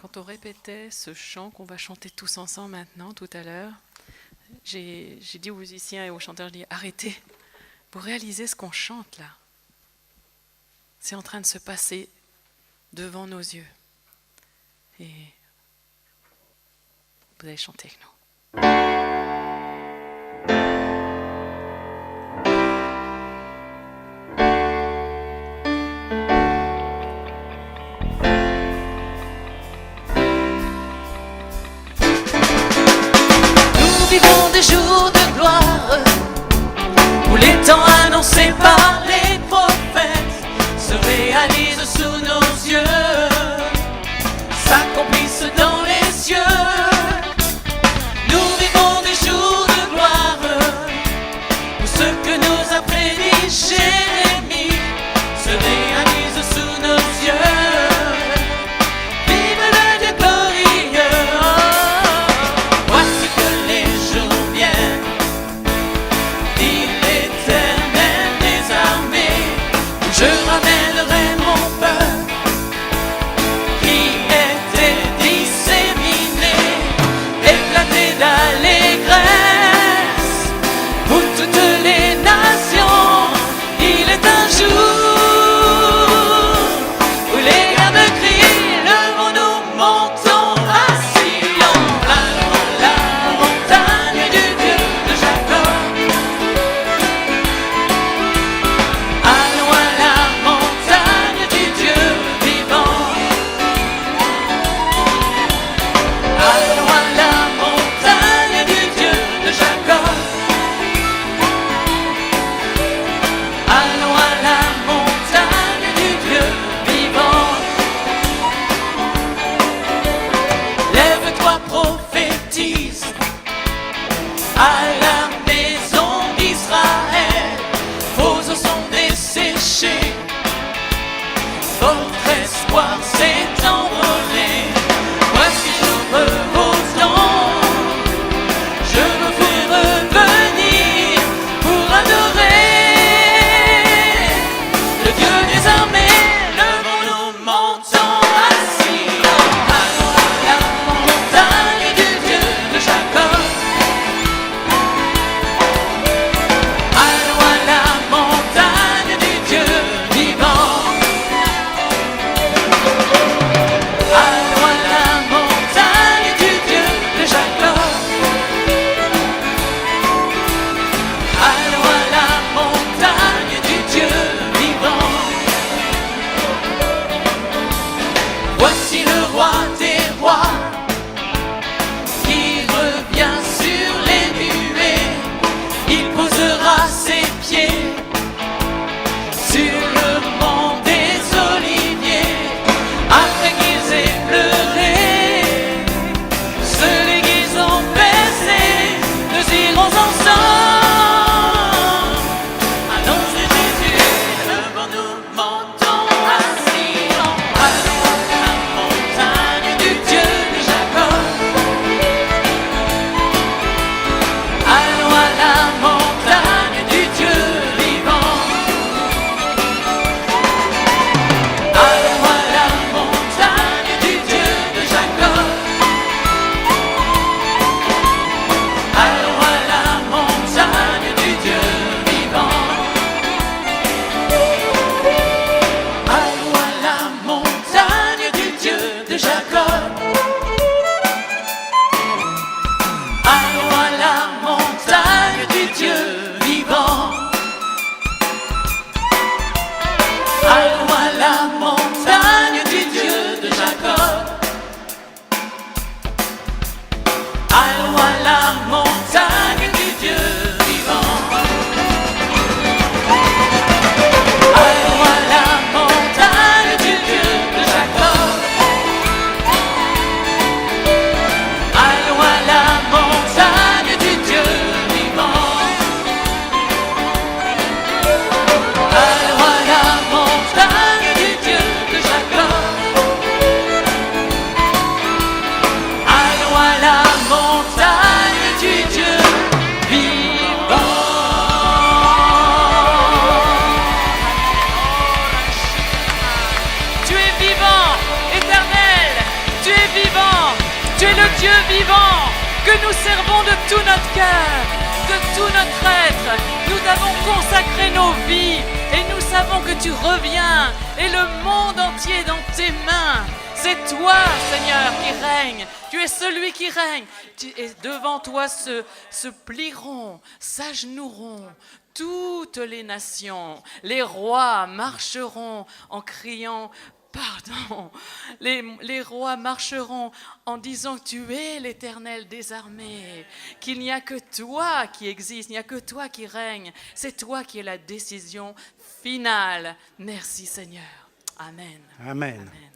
Quand on répétait ce chant qu'on va chanter tous ensemble maintenant, tout à l'heure, j'ai dit aux musiciens et aux chanteurs, je dis arrêtez, vous réalisez ce qu'on chante là. C'est en train de se passer devant nos yeux. Et vous allez chanter avec nous. Vivons des jours de gloire où les temps annoncés par les prophètes se réalisent sous nos yeux, s'accomplissent dans les cieux. Nous vivons des jours de gloire où ce que nous a prédit Jérémie se réalise sous nos yeux. Vive le Dieu glorieux. Voici que les jours viennent, dit l'Éternel des armées, où je ramènerai mon peuple qui était disséminé, éclaté d'allégresse pour toutes les nations. Il est un jour où les gardes crient, levons-nous, montons à Sion, allons à la montagne du Dieu de Jacob. Allons à la montagne du Dieu vivant. Allons à la montagne du Dieu de Jacob. Allons à la montagne du Dieu vivant. Lève-toi, prophétise à la maison d'Israël. Vos eaux sont desséchées, votre espoir s'est envolé. Voici j'ouvre vos dents, je me fais revenir pour adorer le Dieu des armées. Levons-nous, montons à Sion, allons à la montagne du Dieu de Jacob. Allons à la montagne du Dieu vivant. Allons à la montagne du Dieu de Jacob. Allons à la montagne du Dieu vivant. Voici le roi des rois qui revient sur les nuées. Il posera ses pieds sur le mont des Oliviers. Après qu'ils aient pleuré, se l'église ont baissé, nous irons ensemble annoncer Jésus. Levons-nous, montons à Sion, allons à la montagne du Dieu de Jacob. Allons à la montagne du Dieu vivant. Allons à la montagne du Dieu de Jacob. Allons à la montagne du Dieu vivant. Allons à la montagne du Dieu de Jacob. Allons à la montagne du Dieu vivant. Allons à la montagne du Dieu de Jacob. Allons à la montagne du Dieu vivant. Allons à la montagne du Dieu de Jacob. Dieu vivant, que nous servons de tout notre cœur, de tout notre être. Nous t'avons consacré nos vies et nous savons que tu reviens et le monde entier est dans tes mains. C'est toi, Seigneur, qui règne. Tu es celui qui règne. Et devant toi se plieront, s'agenouilleront toutes les nations. Les rois marcheront en criant pardon. Les rois marcheront en disant que tu es l'Éternel des armées, qu'il n'y a que toi qui existe, il n'y a que toi qui règne. C'est toi qui es la décision finale. Merci, Seigneur. Amen. Amen. Amen.